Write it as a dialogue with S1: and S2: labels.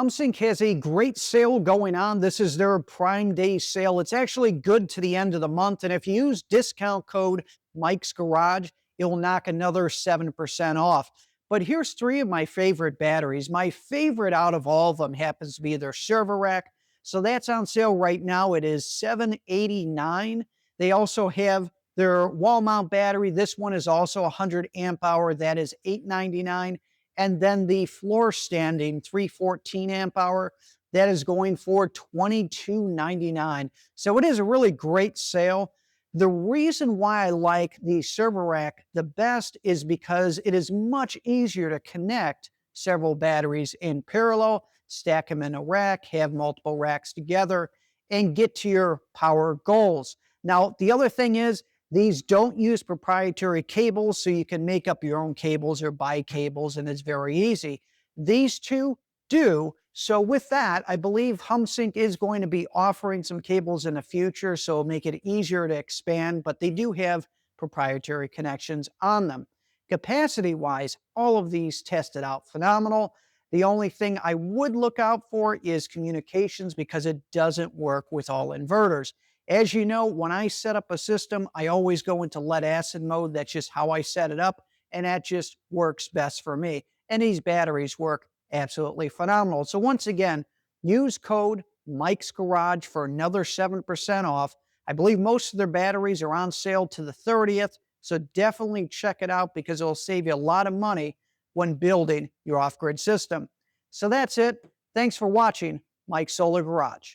S1: Humsienk has a great sale going on. This is their Prime Day sale. It's actually good to the end of the month. And if you use discount code MikesGarage, it will knock another 7% off. But here's three of my favorite batteries. My favorite out of all of them happens to be their server rack. So that's on sale right now. It is $789. They also have their wall mount battery. This one is also 100 amp hour. That is $899. And then the floor standing 314 amp hour, that is going for $22.99. So it is a really great sale. The reason why I like the server rack the best is because it is much easier to connect several batteries in parallel, stack them in a rack, have multiple racks together, and get to your power goals. Now, the other thing is, these don't use proprietary cables, so you can make up your own cables or buy cables, and it's very easy. These two do. So with that, I believe Humsienk is going to be offering some cables in the future, so it'll make it easier to expand, but they do have proprietary connections on them. Capacity-wise, all of these tested out phenomenal. The only thing I would look out for is communications because it doesn't work with all inverters. As you know, when I set up a system, I always go into lead acid mode. That's just how I set it up, and that just works best for me. And these batteries work absolutely phenomenal. So once again, use code MikesGarage for another 7% off. I believe most of their batteries are on sale to the 30th, so definitely check it out because it'll save you a lot of money when building your off-grid system. So that's it. Thanks for watching Mike's Solar Garage.